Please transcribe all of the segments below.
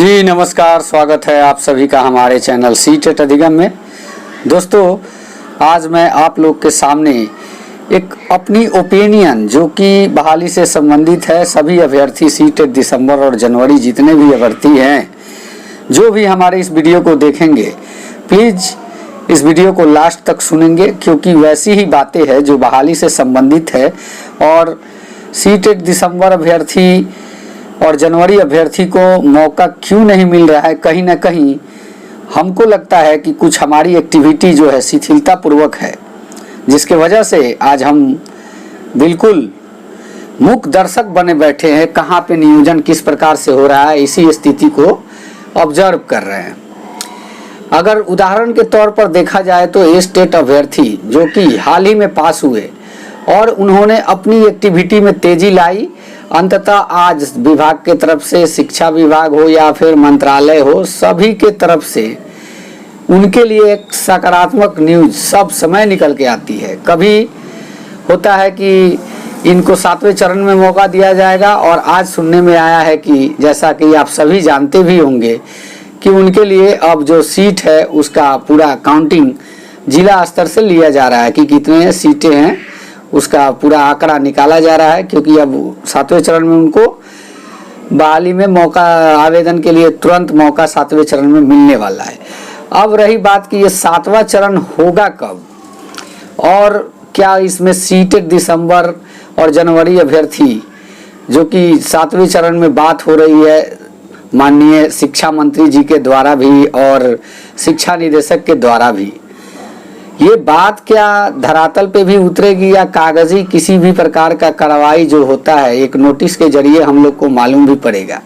जी नमस्कार, स्वागत है आप सभी का हमारे चैनल सीटेट अधिगम में। दोस्तों, आज मैं आप लोग के सामने एक अपनी ओपिनियन जो कि बहाली से संबंधित है। सभी अभ्यर्थी सीटेट दिसंबर और जनवरी जितने भी अभ्यर्थी हैं, जो भी हमारे इस वीडियो को देखेंगे, प्लीज़ इस वीडियो को लास्ट तक सुनेंगे, क्योंकि वैसी ही बातें हैं जो बहाली से संबंधित है। और सीटेट दिसंबर अभ्यर्थी और जनवरी अभ्यर्थी को मौका क्यों नहीं मिल रहा है, कहीं ना कहीं हमको लगता है कि कुछ हमारी एक्टिविटी जो है शिथिलता पूर्वक है, जिसके वजह से आज हम बिल्कुल मूक दर्शक बने बैठे हैं। कहाँ पे नियोजन किस प्रकार से हो रहा है, इसी स्थिति को ऑब्जर्व कर रहे हैं। अगर उदाहरण के तौर पर देखा जाए तो ए स्टेट अभ्यर्थी जो कि हाल ही में पास हुए और उन्होंने अपनी एक्टिविटी में तेजी लाई, अंततः आज विभाग के तरफ से, शिक्षा विभाग हो या फिर मंत्रालय हो, सभी के तरफ से उनके लिए एक सकारात्मक न्यूज सब समय निकल के आती है। कभी होता है कि इनको 7वें चरण में मौका दिया जाएगा, और आज सुनने में आया है कि जैसा कि आप सभी जानते भी होंगे कि उनके लिए अब जो सीट है उसका पूरा काउंटिंग जिला स्तर से लिया जा रहा है कि कितने सीटें हैं, उसका पूरा आंकड़ा निकाला जा रहा है। क्योंकि अब 7वें चरण में उनको बहाली में मौका, आवेदन के लिए तुरंत मौका 7वें चरण में मिलने वाला है। अब रही बात कि ये 7वां चरण होगा कब, और क्या इसमें सीटेट दिसंबर और जनवरी अभ्यर्थी जो कि 7वें चरण में बात हो रही है माननीय शिक्षा मंत्री जी के द्वारा भी और शिक्षा निदेशक के द्वारा भी, ये बात क्या धरातल पे भी उतरेगी या कागजी किसी भी प्रकार का कार्रवाई जो होता है एक नोटिस के जरिए हम लोग को मालूम भी पड़ेगा।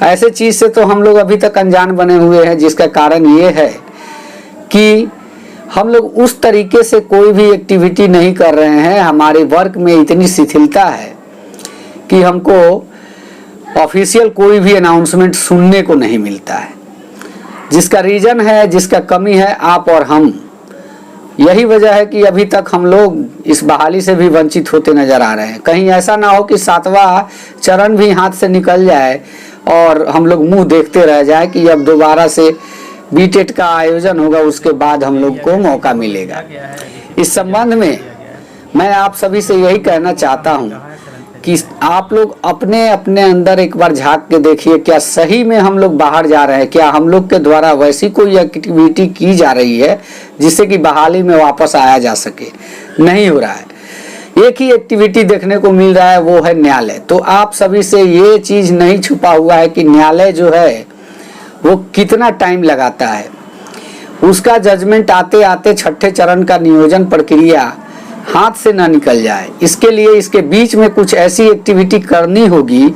ऐसे चीज से तो हम लोग अभी तक अनजान बने हुए हैं, जिसका कारण ये है कि हम लोग उस तरीके से कोई भी एक्टिविटी नहीं कर रहे हैं। हमारे वर्क में इतनी शिथिलता है कि हमको ऑफिशियल कोई भी अनाउंसमेंट सुनने को नहीं मिलता है। जिसका रीजन है, जिसका कमी है आप और हम। यही वजह है कि अभी तक हम लोग इस बहाली से भी वंचित होते नजर आ रहे हैं। कहीं ऐसा ना हो कि 7वां चरण भी हाथ से निकल जाए और हम लोग मुंह देखते रह जाए कि अब दोबारा से बीटेट का आयोजन होगा, उसके बाद हम लोग को मौका मिलेगा। इस संबंध में मैं आप सभी से यही कहना चाहता हूं कि आप लोग अपने अपने अंदर एक बार झांक के देखिए, क्या सही में हम लोग बाहर जा रहे हैं, क्या हम लोग के द्वारा वैसी कोई एक्टिविटी की जा रही है जिससे कि बहाली में वापस आया जा सके। नहीं हो रहा है। एक ही एक्टिविटी देखने को मिल रहा है, वो है न्यायालय। तो आप सभी से ये चीज नहीं छुपा हुआ है कि न्यायालय जो है वो कितना टाइम लगाता है। उसका जजमेंट आते आते 6ठे चरण का नियोजन प्रक्रिया हाथ से ना निकल जाए, इसके लिए इसके बीच में कुछ ऐसी एक्टिविटी करनी होगी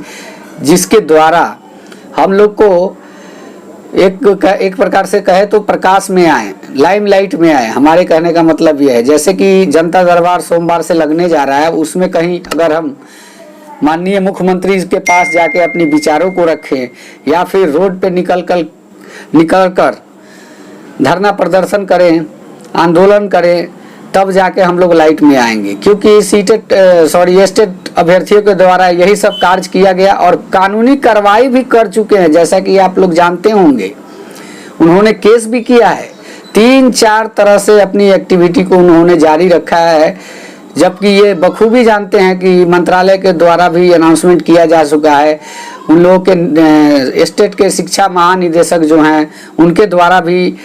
जिसके द्वारा हम लोग को एक प्रकार से कहे तो प्रकाश में आए, लाइमलाइट में आए। हमारे कहने का मतलब यह है, जैसे कि जनता दरबार सोमवार से लगने जा रहा है, उसमें कहीं अगर हम माननीय मुख्यमंत्री के पास जाके अपने विचारों को रखें या फिर रोड पे निकल कर धरना प्रदर्शन करें, आंदोलन करें, तब जाके हम लोग लाइट में आएंगे। क्योंकि स्टेट अभ्यर्थियों के द्वारा यही सब कार्य किया गया और कानूनी कार्रवाई भी कर चुके हैं, जैसा कि आप लोग जानते होंगे। उन्होंने केस भी किया है, 3-4 तरह से अपनी एक्टिविटी को उन्होंने जारी रखा है। जबकि ये बखूबी जानते हैं कि मंत्रालय के द्वारा भी अनाउंसमेंट किया जा चुका है, उन लोगों के स्टेट के शिक्षा महानिदेशक जो हैं उनके द्वारा भी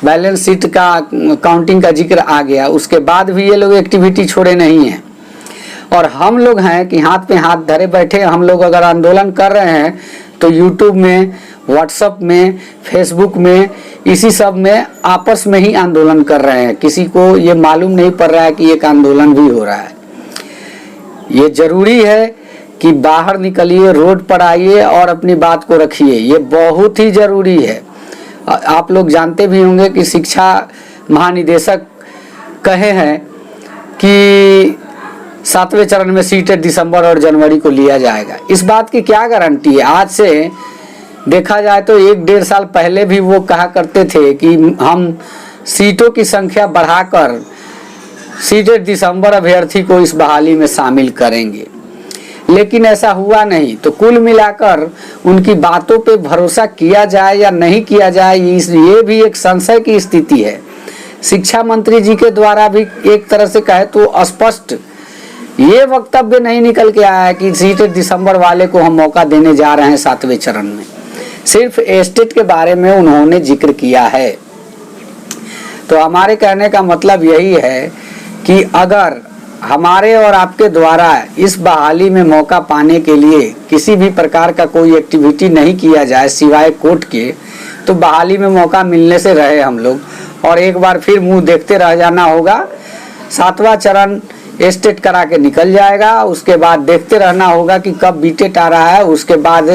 बैलेंस शीट का काउंटिंग का जिक्र आ गया। उसके बाद भी ये लोग एक्टिविटी छोड़े नहीं हैं। और हम लोग हैं कि हाथ पे हाथ धरे बैठे। हम लोग अगर आंदोलन कर रहे हैं तो यूट्यूब में, व्हाट्सएप में, फेसबुक में, इसी सब में आपस में ही आंदोलन कर रहे हैं। किसी को ये मालूम नहीं पड़ रहा है कि एक आंदोलन भी हो रहा है। ये जरूरी है कि बाहर निकलिए, रोड पर आइए और अपनी बात को रखिए। ये बहुत ही जरूरी है। आप लोग जानते भी होंगे कि शिक्षा महानिदेशक कहे हैं कि 7वें चरण में सीटें दिसंबर और जनवरी को लिया जाएगा। इस बात की क्या गारंटी है? आज से देखा जाए तो 1-1.5 साल पहले भी वो कहा करते थे कि हम सीटों की संख्या बढ़ाकर सीटेट दिसंबर अभ्यर्थी को इस बहाली में शामिल करेंगे। लेकिन ऐसा हुआ नहीं। तो कुल मिलाकर उनकी बातों पे भरोसा किया जाए या नहीं किया जाए, ये भी एक संशय की स्थिति है। शिक्षा मंत्री जी के द्वारा भी एक तरह से कहे तो स्पष्ट ये वक्तव्य नहीं निकल के आया है कि सीटेट दिसंबर वाले को हम मौका देने जा रहे हैं 7वें चरण में। सिर्फ एस्टेट के बारे में उन्होंने जिक्र किया है। तो हमारे कहने का मतलब यही है कि अगर हमारे और आपके द्वारा इस बहाली में मौका पाने के लिए किसी भी प्रकार का कोई एक्टिविटी नहीं किया जाए सिवाय कोर्ट के, तो बहाली में मौका मिलने से रहे हम लोग और एक बार फिर मुंह देखते रह जाना होगा। 7वां चरण एस्टेट करा के निकल जाएगा, उसके बाद देखते रहना होगा कि कब बीटेट आ रहा है, उसके बाद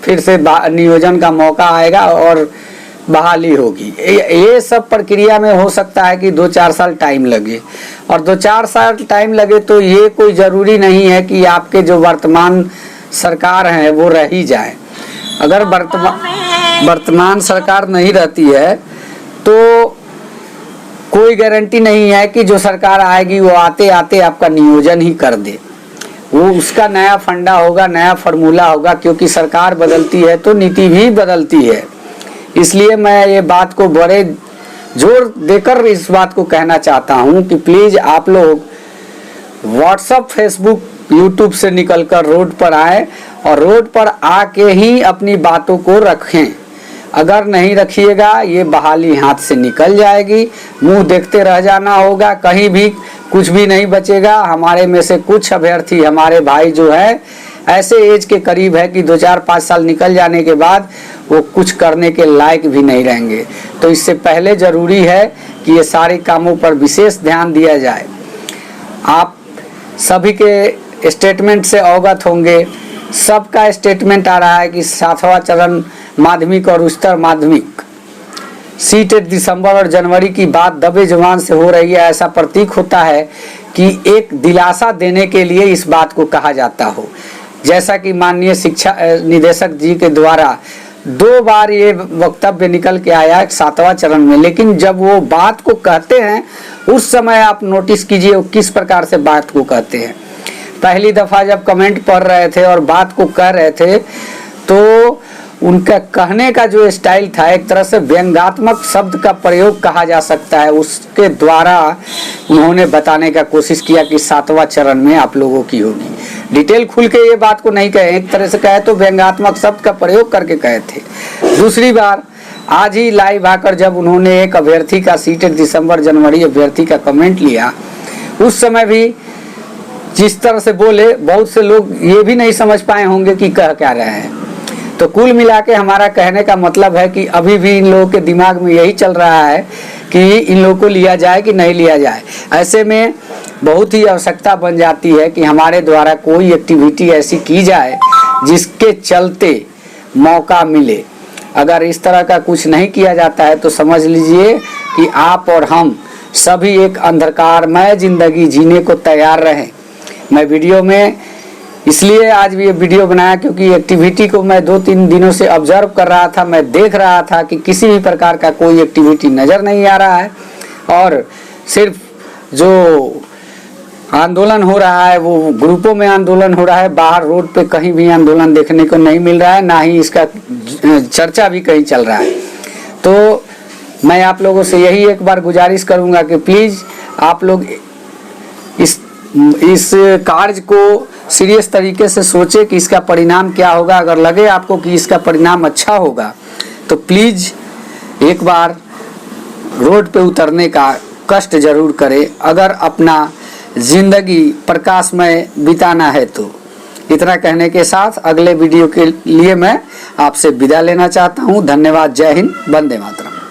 फिर से नियोजन का मौका आएगा और बहाली होगी। ये सब प्रक्रिया में हो सकता है कि 2-4 साल टाइम लगे, और 2-4 साल टाइम लगे तो ये कोई ज़रूरी नहीं है कि आपके जो वर्तमान सरकार है वो रह ही जाए। अगर वर्तमान सरकार नहीं रहती है तो कोई गारंटी नहीं है कि जो सरकार आएगी वो आते आते आपका नियोजन ही कर दे। वो उसका नया फंडा होगा, नया फार्मूला होगा, क्योंकि सरकार बदलती है तो नीति भी बदलती है। इसलिए मैं ये बात को बड़े जोर देकर इस बात को कहना चाहता हूँ कि प्लीज़ आप लोग व्हाट्सएप, फेसबुक, यूट्यूब से निकलकर रोड पर आए और रोड पर आके ही अपनी बातों को रखें। अगर नहीं रखिएगा ये बहाली हाथ से निकल जाएगी, मुंह देखते रह जाना होगा, कहीं भी कुछ भी नहीं बचेगा। हमारे में से कुछ अभ्यर्थी, हमारे भाई जो है ऐसे एज के करीब है कि 2-4-5 साल निकल जाने के बाद वो कुछ करने के लायक भी नहीं रहेंगे। तो इससे पहले ज़रूरी है कि ये सारे कामों पर विशेष ध्यान दिया जाए। आप सभी के स्टेटमेंट से अवगत होंगे, सबका स्टेटमेंट आ रहा है कि 7वां चरण माध्यमिक और उच्चतर माध्यमिक सीटेट दिसंबर और जनवरी की बात दबे जुबान से हो रही है। ऐसा प्रतीक होता है कि एक दिलासा देने के लिए इस बात को कहा जाता हो, जैसा कि माननीय शिक्षा निदेशक जी के द्वारा 2 बार ये वक्तव्य निकल के आया है 7वां चरण में। लेकिन जब वो बात को कहते हैं उस समय आप नोटिस कीजिए वो किस प्रकार से बात को कहते हैं। पहली दफ़ा जब कमेंट पढ़ रहे थे और बात को कह रहे थे तो उनका कहने का जो स्टाइल था, एक तरह से व्यंग्यात्मक शब्द का प्रयोग कहा जा सकता है, उसके द्वारा उन्होंने बताने का कोशिश किया कि 7वां चरण में आप लोगों की होगी। डिटेल खुल के ये बात को नहीं कहे, एक तरह से कहे तो व्यंग्यात्मक शब्द का प्रयोग करके कहे थे। दूसरी बार आज ही लाइव आकर जब उन्होंने एक अभ्यर्थी का सीटेट दिसंबर जनवरी अभ्यर्थी का कमेंट लिया, उस समय भी जिस तरह से बोले, बहुत से लोग ये भी नहीं समझ पाए होंगे कि कह क्या रहे हैं। तो कुल मिला के हमारा कहने का मतलब है कि अभी भी इन लोगों के दिमाग में यही चल रहा है कि इन लोगों को लिया जाए कि नहीं लिया जाए। ऐसे में बहुत ही आवश्यकता बन जाती है कि हमारे द्वारा कोई एक्टिविटी ऐसी की जाए जिसके चलते मौका मिले। अगर इस तरह का कुछ नहीं किया जाता है तो समझ लीजिए कि आप और हम सभी एक अंधकारमय जिंदगी जीने को तैयार रहें। मैं वीडियो में इसलिए आज भी ये वीडियो बनाया क्योंकि एक्टिविटी को मैं 2-3 दिनों से ऑब्जर्व कर रहा था। मैं देख रहा था कि किसी भी प्रकार का कोई एक्टिविटी नज़र नहीं आ रहा है और सिर्फ जो आंदोलन हो रहा है वो ग्रुपों में आंदोलन हो रहा है, बाहर रोड पे कहीं भी आंदोलन देखने को नहीं मिल रहा है, ना ही इसका चर्चा भी कहीं चल रहा है। तो मैं आप लोगों से यही एक बार गुजारिश करूँगा कि प्लीज़ आप लोग इस कार्य को सीरियस तरीके से सोचे कि इसका परिणाम क्या होगा। अगर लगे आपको कि इसका परिणाम अच्छा होगा तो प्लीज़ एक बार रोड पे उतरने का कष्ट जरूर करें, अगर अपना ज़िंदगी प्रकाशमय बिताना है तो। इतना कहने के साथ अगले वीडियो के लिए मैं आपसे विदा लेना चाहता हूँ। धन्यवाद। जय हिंद। वंदे मातरम।